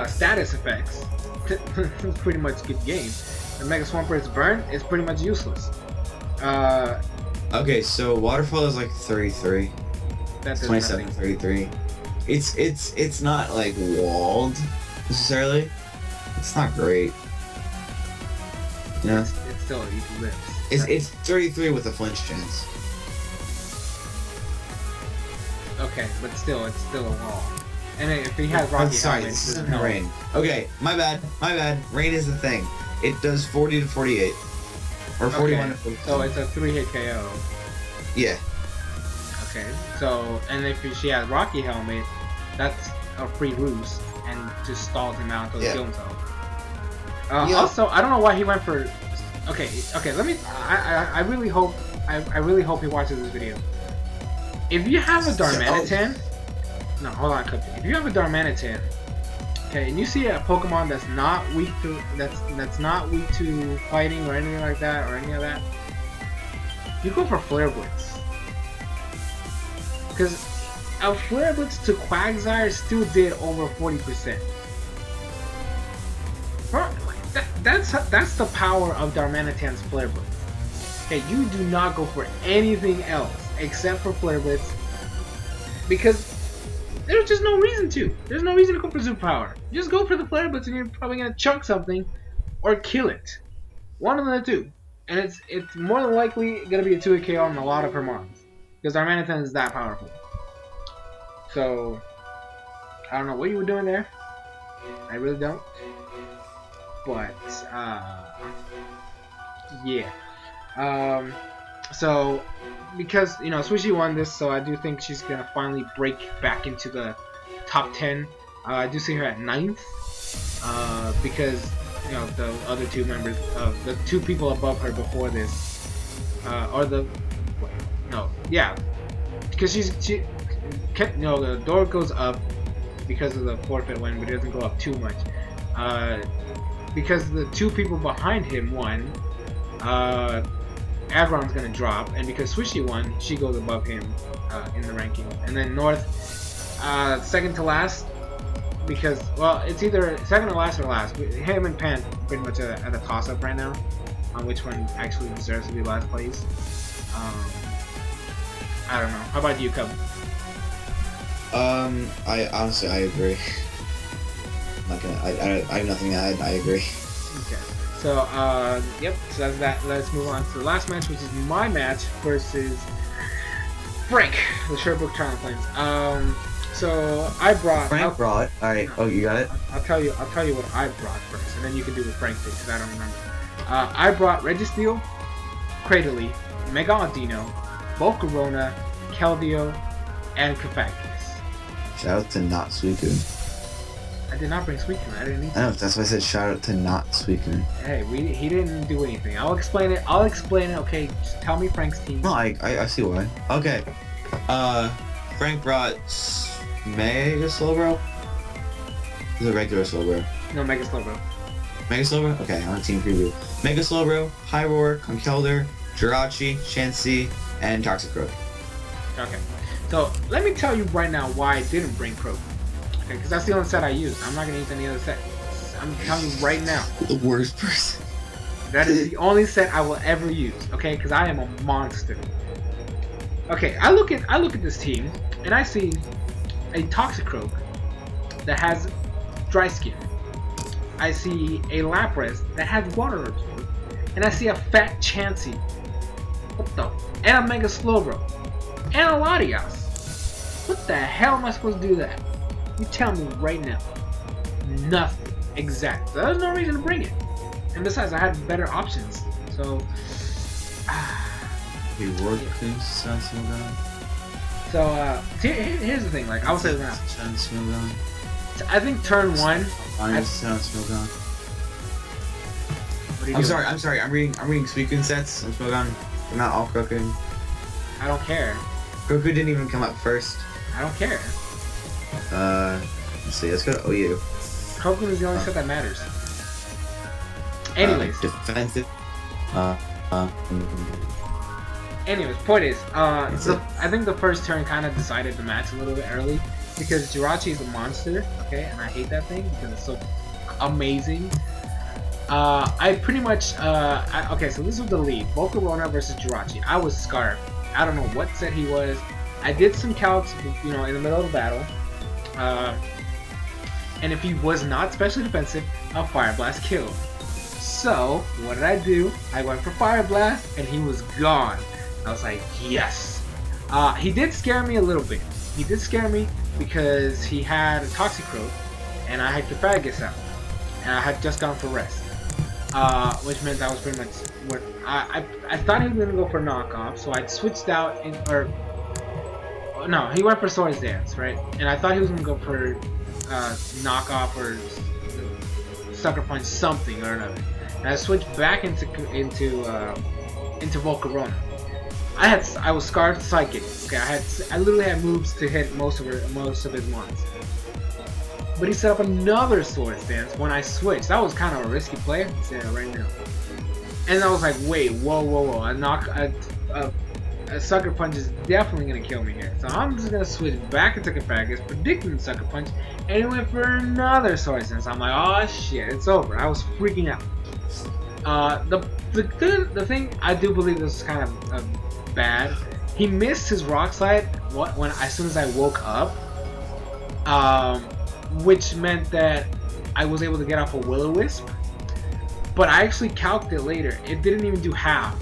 status effects, it's pretty much good game. And Mega Swampert's burn is pretty much useless. Okay, so Waterfall is like 33. That's 27, 33. It's not like walled necessarily. It's not great. You know? It's still he lives. It's 33 with a flinch chance. Okay, but still, it's still a wall. And if he has Rocky sorry, Helmet, this isn't rain. Okay, my bad. Rain is the thing. It does 40 to 48. Or 41 to 42. So it's a 3-hit KO. Yeah. Okay, so, and if she has Rocky Helmet, that's a free roost, and just stalls him out until he kills himself. Also, I don't know why he went for... Okay, let me... I really hope he watches this video. If you have a Darmanitan... No, hold on, Cubchoo. If you have a Darmanitan, okay, and you see a Pokemon that's not weak to that's not weak to fighting or anything like that or any of that, you go for Flare Blitz. Because a Flare Blitz to Quagsire still did over 40%. That's the power of Darmanitan's Flare Blitz. Okay, you do not go for anything else except for Flare Blitz because there's just no reason to. There's no reason to go for Super Power. You just go for the Flare Blitz and you're probably gonna chunk something or kill it. One of the two. And it's more than likely gonna be a 2-hit KO on a lot of her mons. Because Darmanitan is that powerful. So I don't know what you were doing there. I really don't. But yeah. So because Swishy won this, so I do think she's gonna finally break back into the top 10. I do see her at 9th. Because the other two members, the two people above her before this, because the door goes up because of the forfeit win, but it doesn't go up too much. because the two people behind him won, Agron's gonna drop, and because Swishy won, she goes above him in the ranking. And then North, second to last, because, well, it's either second to last or last. Him and Pan pretty much at a toss-up right now on which one actually deserves to be last place. I don't know. How about you, Cub? I honestly, I agree. I'm not gonna, I have nothing to add. I agree. Okay. So, yep. So that's that. Let's move on to the last match, which is my match versus Frank, the Sherbrooke Triumph Flames. So I brought. Frank brought. All right. Oh, you got it. I'll tell you what I brought first, and then you can do what Frank did, because I don't remember. I brought Registeel, Cradily, Mega Audino, Volcarona, Keldeo, and Cufacus. Shout out to Not Suicune. I did not bring Suicune. I didn't need to. I know, that's why I said shout out to Not Suicune. Hey, he didn't do anything. I'll explain it. Okay, just tell me Frank's team. No, I see why. Okay. Frank brought Mega Slowbro? Is it regular Slowbro? No, Mega Slowbro. Mega Slowbro? Okay, on team preview. Mega Slowbro, Hyrule, Conkeldurr, Jirachi, Chansey, and Toxicroak. Okay. So, let me tell you right now why I didn't bring Croak. Okay, because that's the only set I used. I'm not going to use any other set. I'm telling you right now. The worst person. That is the only set I will ever use, okay? Because I am a monster. Okay, I look at this team, and I see a Toxicroak that has Dry Skin. I see a Lapras that has Water Absorb, and I see a Fat Chansey. What the? And a Mega Slowbro, and a Latias. What the hell am I supposed to do that? You tell me right now. Nothing. Exactly. There's no reason to bring it. And besides, I had better options. So. He worked things sound slow down. So here's the thing. Like I was saying now. Sound slow down. I think turn one. Sound slow down. What are you I'm doing? sorry. I'm reading Suicune sets. I'm slow down. They're not all Croku. I don't care. Croku didn't even come up first. I don't care. Let's see. Let's go to OU. Croak is the only set that matters. Anyways. Defensive. Anyways, point is, I think the first turn kind of decided the match a little bit early because Jirachi is a monster, okay, and I hate that thing because it's so amazing. I pretty much, okay, so this was the lead, Volcarona versus Jirachi. I was Scarf. I don't know what set he was. I did some calcs, you know, in the middle of the battle, and if he was not specially defensive, a Fire Blast killed. So, what did I do? I went for Fire Blast, and he was gone. I was like, yes. He did scare me a little bit. He did scare me because he had a Toxicroak, and I had Cufacus out. And I had just gone for Rest. Which meant that was pretty much what I thought he was going to go for knockoff, so I'd switched out, no, he went for Swords Dance, right? And I thought he was going to go for knockoff or Sucker Punch something or another. And I switched back into Volcarona. I was Scarred Psychic. Okay, I literally had moves to hit most of his mons. But he set up another Swords Dance when I switched. That was kind of a risky play. I'm saying it right now. And I was like, wait, whoa! A Sucker Punch is definitely gonna kill me here. So I'm just gonna switch back into Cufacus, predicting the Sucker Punch, and he went for another Swords Dance. I'm like, oh shit, it's over. I was freaking out. The thing I do believe this is kind of bad. He missed his Rock Slide as soon as I woke up, which meant that I was able to get off a Will-O-Wisp. But I actually calced it later. It didn't even do half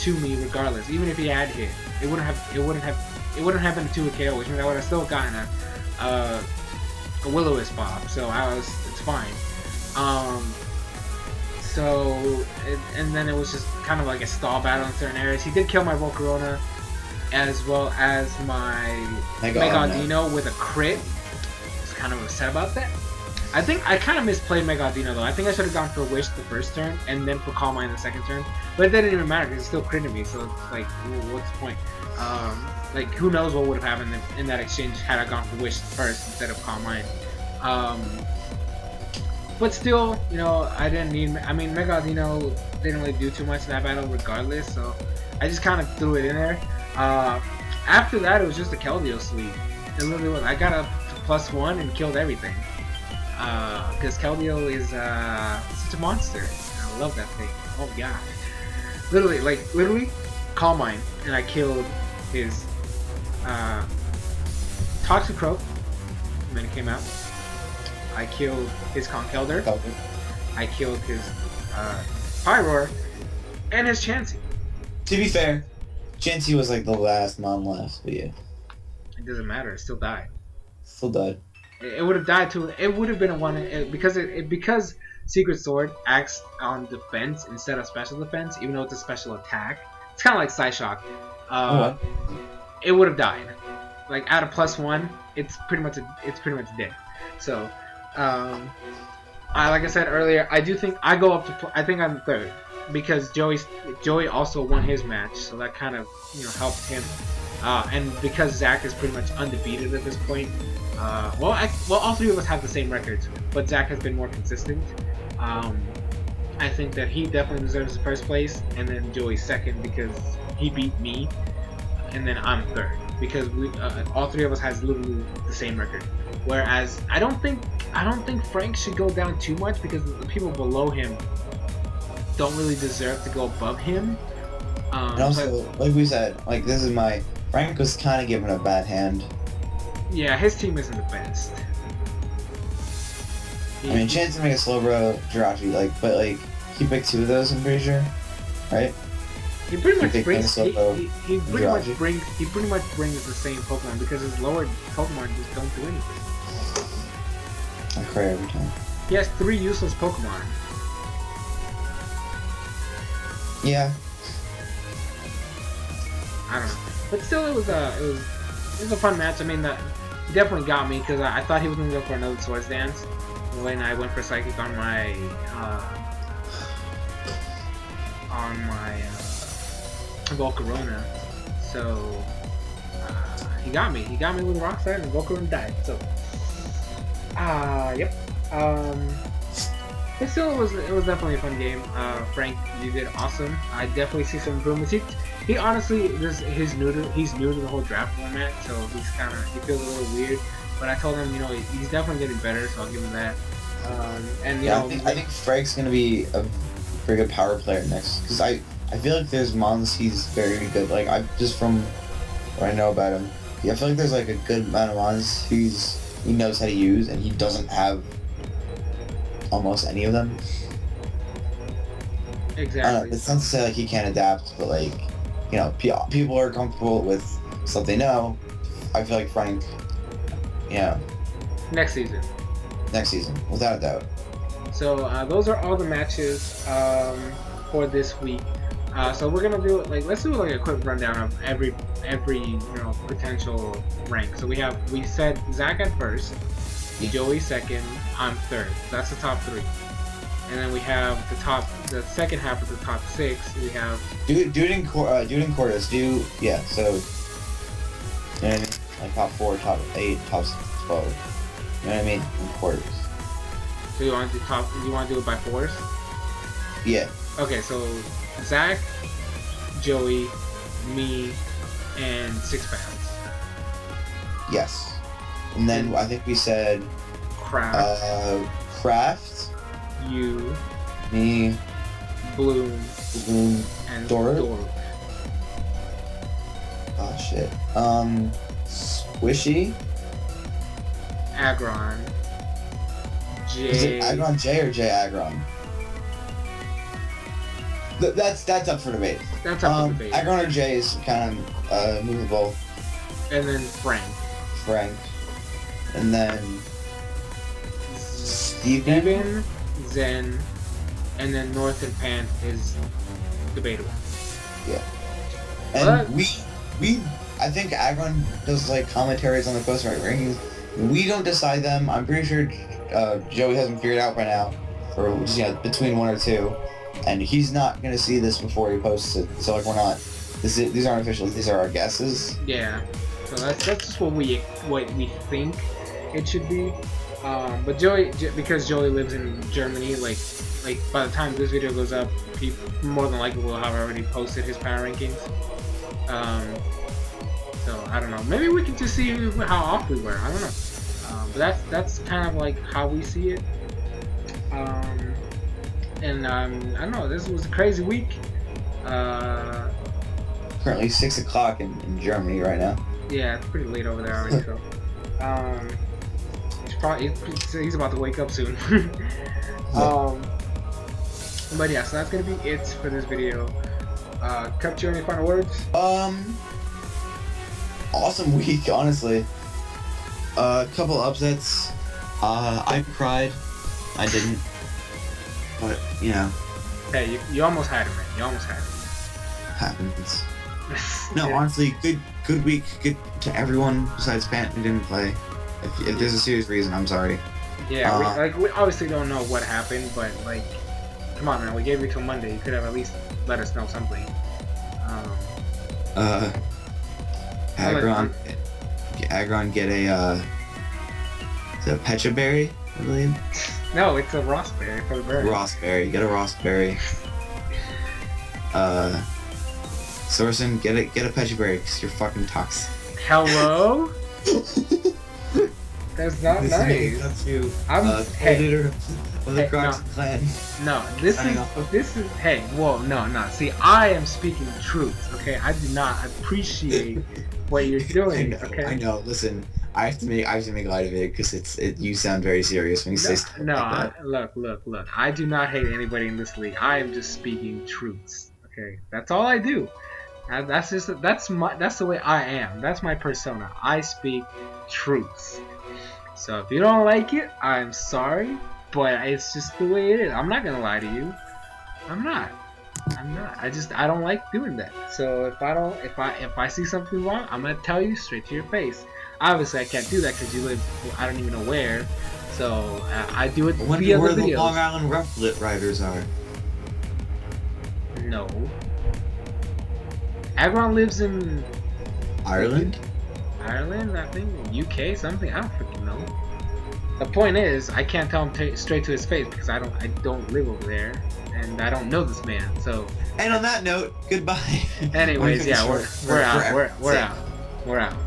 to me, regardless. Even if he had hit, it wouldn't have been to a KO, which means I would have still gotten a Will-O-Wisp pop. So it's fine. And then it was just kind of like a stall battle in certain areas. He did kill my Volcarona as well as my Mega Audino with a crit. I was kind of upset about that. I think I kind of misplayed Mega Audino though. I think I should have gone for Wish the first turn and then for Calm Mind the second turn. But it didn't even matter because it still critted me. So it's like, what's the point? Like who knows what would have happened in that exchange had I gone for Wish first instead of Calm Mind. But still, you know, I didn't need. I mean, Mega, you know, didn't really do too much in that battle, regardless. So I just kind of threw it in there. After that, it was just a Keldeo sweep. It literally was. I got a +1 and killed everything. Because Keldeo is such a monster. I love that thing. Oh god. Literally, Calm Mind, and I killed his Toxic Croak when it came out. I killed his Conkeldurr. I killed his Pyroar and his Chansey. To be fair, Chansey was like the last mon left, but yeah. It doesn't matter. It still died. Still died. It would have died too. It would have been a one because Secret Sword acts on defense instead of special defense, even though it's a special attack. It's kind of like Psyshock. It would have died. Like at a +1, it's pretty much dead. So, like I said earlier, I do think I go up to. I think I'm third because Joey also won his match, so that kind of helped him. And because Zach is pretty much undefeated at this point. Well, all three of us have the same records, but Zach has been more consistent. I think that he definitely deserves the first place, and then Joey second because he beat me, and then I'm third because we all three of us has literally the same record. Whereas I don't think Frank should go down too much because the people below him don't really deserve to go above him. And also, like we said, like this is Frank was kind of given a bad hand. Yeah, his team isn't the best. I mean, chance to make a Slowbro, Jirachi, but he picked 2 of those, I'm pretty sure, right? He pretty much brings the same Pokemon because his lower Pokemon just don't do anything. I cry every time. He has 3 useless Pokemon. Yeah. I don't know, but still, it was a fun match. I mean, he definitely got me because I thought he was gonna go for another Swords Dance when I went for Psychic on my Volcarona. So he got me. He got me with Rock Slide and Volcarona died. So yep. But still, it was definitely a fun game. Frank, you did awesome. I definitely see some improvements. He honestly, he's new to the whole draft format, so he feels a little weird. But I told him, he's definitely getting better, so I'll give him that. And I think Frank's gonna be a very good power player next, because I feel like there's mons he's very good. Like just from what I know about him, I feel like there's like a good amount of mons he knows how to use, and he doesn't have almost any of them. Exactly. It's not to say like he can't adapt, but people are comfortable with stuff they know. I feel like Frank, next season, without a doubt. So those are all the matches for this week. So we're gonna do let's do a quick rundown of every potential rank. So we said Zach at first, Joey second, I'm third. That's the top 3. And then we have the second half of the top 6. We have do it in quarters. So you know what I mean? Like top 4, top 8, top 12. You know what I mean? In quarters. So you want to do it by 4s? Yeah. Okay, so Zach, Joey, me, and 6 pounds. Yes. And then I think we said Craft. You. Me. Bloom. And Doru. Oh shit. Squishy. Aggron. J. Is it Aggron J or J Aggron? That's up for debate. That's up for debate. Aggron or J is kind of movable. And then Frank. And then Steven, Zen, and then North and Pan is debatable. Yeah. And I think Aggron does commentaries on the post rankings. We don't decide them. I'm pretty sure Joey hasn't figured it out by now, or just between 1 or 2, and he's not gonna see this before he posts it. So we're not. These aren't official. These are our guesses. Yeah. So that's just what we think it should be. But Joey, because Joey lives in Germany, like by the time this video goes up, he more than likely will have already posted his power rankings. So I don't know. Maybe we can just see how off we were. I don't know. But that's kind of like how we see it. And I don't know. This was a crazy week. Currently 6 o'clock in Germany right now. Yeah, it's pretty late over there already. So he's about to wake up soon. But yeah, so that's gonna be it for this video. Cubchoo, any final words? Awesome week, honestly. A couple upsets. I cried. I didn't. But, you know. Hey, you almost had it, man. You almost had it. Happens. No, Yeah. honestly, good week. Good to everyone besides Pant who didn't play. If there's a serious reason, I'm sorry. Yeah, we obviously don't know what happened, but like, come on, man. We gave you till Monday. You could have at least let us know something. Agron get a is it a Pecha berry, I believe. No, it's a Rossberry for the bird. Rossberry, get a Rossberry. Soresan, get a Pecha berry because you're fucking toxic. Hello? That's not nice. That's you. Hey, leader of the hey, Crockxen clan. no, Signing off. this is. Hey, whoa, no. See, I am speaking truth. Okay, I do not appreciate what you're doing. Okay. I know. Listen, I have to make light of it because you sound very serious when you say stuff No, like that. look. I do not hate anybody in this league. I am just speaking truths. Okay, that's all I do. That's the way I am. That's my persona. I speak truths. So if you don't like it, I'm sorry, but it's just the way it is. I'm not gonna lie to you. I'm not. I don't like doing that. So if I see something wrong, I'm gonna tell you straight to your face. Obviously, I can't do that because you live, I don't even know where. So I do it Wonder via where the the videos. Long Island Rough Lit Riders are. No. Agron lives in Ireland? Ireland, I think, UK, something. I don't freaking know. The point is, I can't tell him straight to his face because I don't live over there, and I don't know this man. So. And on that note, goodbye. Anyways, yeah, we're out. We're out.